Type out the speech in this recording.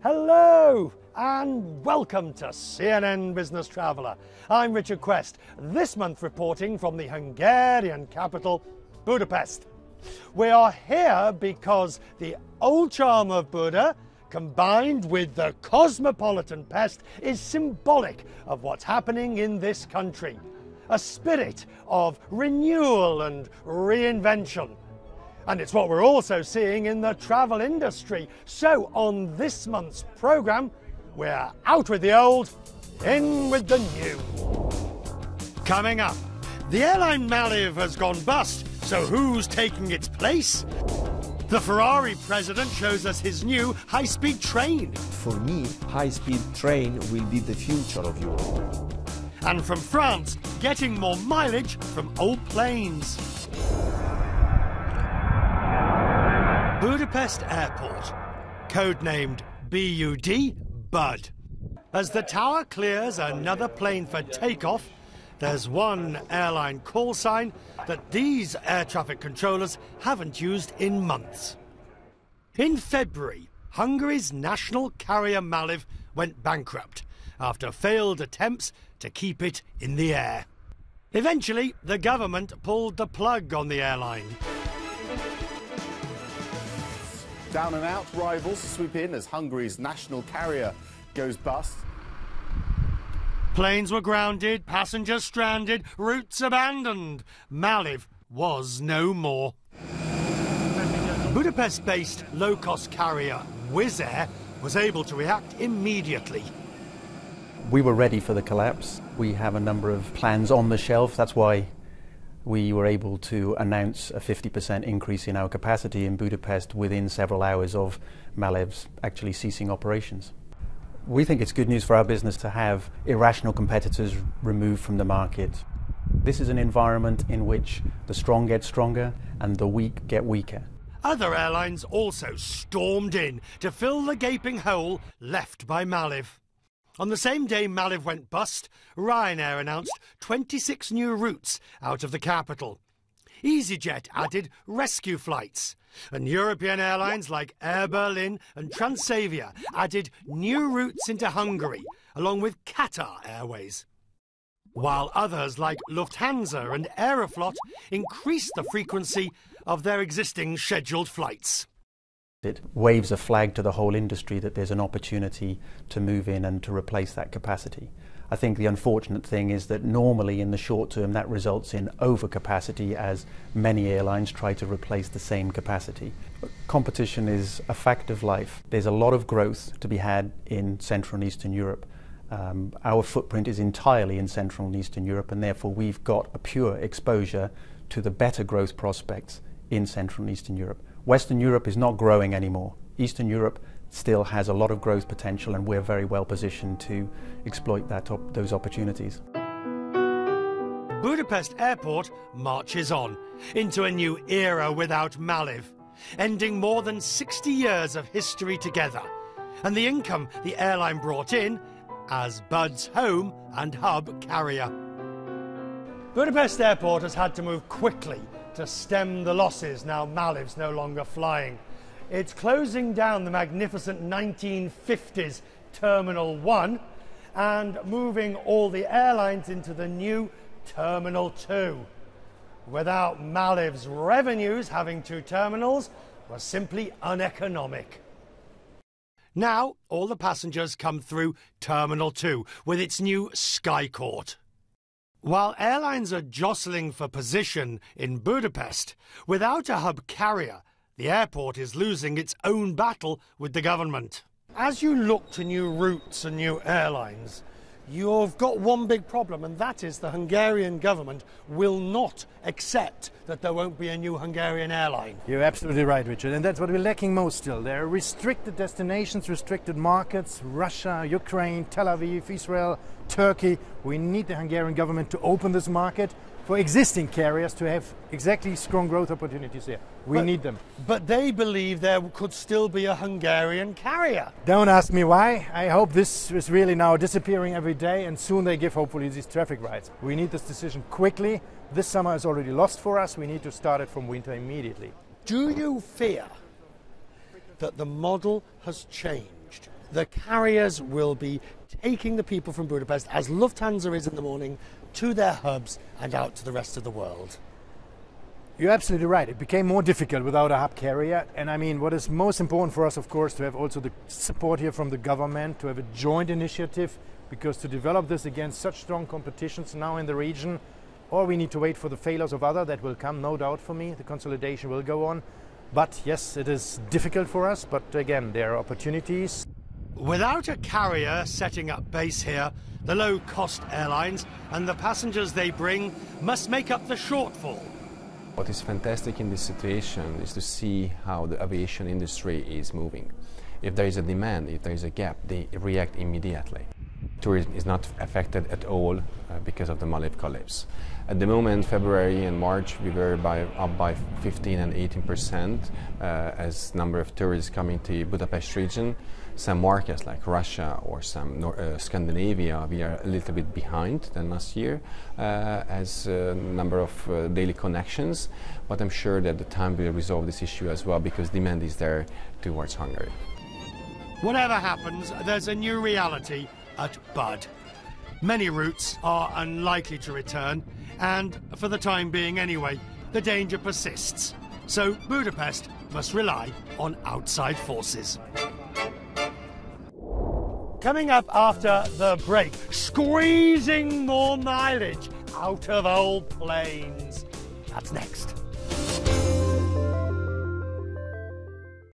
Hello and welcome to CNN Business Traveller. I'm Richard Quest, this month reporting from the Hungarian capital, Budapest. We are here because the old charm of Buda, combined with the cosmopolitan pest, is symbolic of what's happening in this country. A spirit of renewal and reinvention. And it's what we're also seeing in the travel industry. So on this month's programme, we're out with the old, in with the new. Coming up, the airline Malev has gone bust, so who's taking its place? The Ferrari president shows us his new high-speed train. For me, high-speed train will be the future of Europe. And from France, getting more mileage from old planes. Budapest Airport, codenamed BUD. As the tower clears another plane for takeoff, there's one airline call sign that these air traffic controllers haven't used in months. In February, Hungary's national carrier Malev went bankrupt after failed attempts to keep it in the air. Eventually, the government pulled the plug on the airline. Down and out rivals swoop in as Hungary's national carrier goes bust. Planes were grounded, passengers stranded, routes abandoned. Malev was no more. Budapest-based low-cost carrier Wizz Air was able to react immediately. We were ready for the collapse. We have a number of plans on the shelf. That's why we were able to announce a 50% increase in our capacity in Budapest within several hours of Malev's actually ceasing operations. We think it's good news for our business to have irrational competitors removed from the market. This is an environment in which the strong get stronger and the weak get weaker. Other airlines also stormed in to fill the gaping hole left by Malev. On the same day Malev went bust, Ryanair announced 26 new routes out of the capital. EasyJet added rescue flights, and European airlines like Air Berlin and Transavia added new routes into Hungary, along with Qatar Airways. While others like Lufthansa and Aeroflot increased the frequency of their existing scheduled flights. It waves a flag to the whole industry that there's an opportunity to move in and to replace that capacity. I think the unfortunate thing is that normally in the short term that results in overcapacity as many airlines try to replace the same capacity. But competition is a fact of life. There's a lot of growth to be had in Central and Eastern Europe. Our footprint is entirely in Central and Eastern Europe, and therefore we've got a pure exposure to the better growth prospects in Central and Eastern Europe. Western Europe is not growing anymore. Eastern Europe still has a lot of growth potential, and we're very well positioned to exploit those opportunities. Budapest Airport marches on into a new era without Malev, ending more than 60 years of history together, and the income the airline brought in as Bud's home and hub carrier. Budapest Airport has had to move quickly to stem the losses now Malev's no longer flying. It's closing down the magnificent 1950s Terminal 1 and moving all the airlines into the new Terminal 2. Without Malev's revenues, having two terminals was simply uneconomic. Now all the passengers come through Terminal 2 with its new Sky Court. While airlines are jostling for position in Budapest, without a hub carrier, the airport is losing its own battle with the government. As you look to new routes and new airlines, you've got one big problem, and that is the Hungarian government will not accept that there won't be a new Hungarian airline. You're absolutely right, Richard, and that's what we're lacking most still. There are restricted destinations, restricted markets, Russia, Ukraine, Tel Aviv, Israel, Turkey. We need the Hungarian government to open this market for existing carriers to have exactly strong growth opportunities there. We need them. But they believe there could still be a Hungarian carrier. Don't ask me why. I hope this is really now disappearing every day, and soon they give hopefully these traffic rights. We need this decision quickly. This summer is already lost for us. We need to start it from winter immediately. Do you fear that the model has changed. The carriers will be taking the people from Budapest, as Lufthansa is in the morning, to their hubs and out to the rest of the world. You're absolutely right. It became more difficult without a hub carrier. And I mean, what is most important for us, of course, to have also the support here from the government, to have a joint initiative, because to develop this against such strong competitions now in the region, or we need to wait for the failures of others that will come, no doubt for me. The consolidation will go on. But yes, it is difficult for us, but again, there are opportunities. Without a carrier setting up base here, the low-cost airlines and the passengers they bring must make up the shortfall. What is fantastic in this situation is to see how the aviation industry is moving. If there is a demand, if there is a gap, they react immediately. Tourism is not affected at all because of the Malev collapse. At the moment, February and March, we were up by 15 and 18% as number of tourists coming to Budapest region. Some markets like Russia or some Scandinavia, we are a little bit behind than last year as number of daily connections, but I'm sure that the time will resolve this issue as well because demand is there towards Hungary. Whatever happens, there's a new reality at Bud. Many routes are unlikely to return, and for the time being anyway, the danger persists. So Budapest must rely on outside forces. Coming up after the break, squeezing more mileage out of old planes. That's next.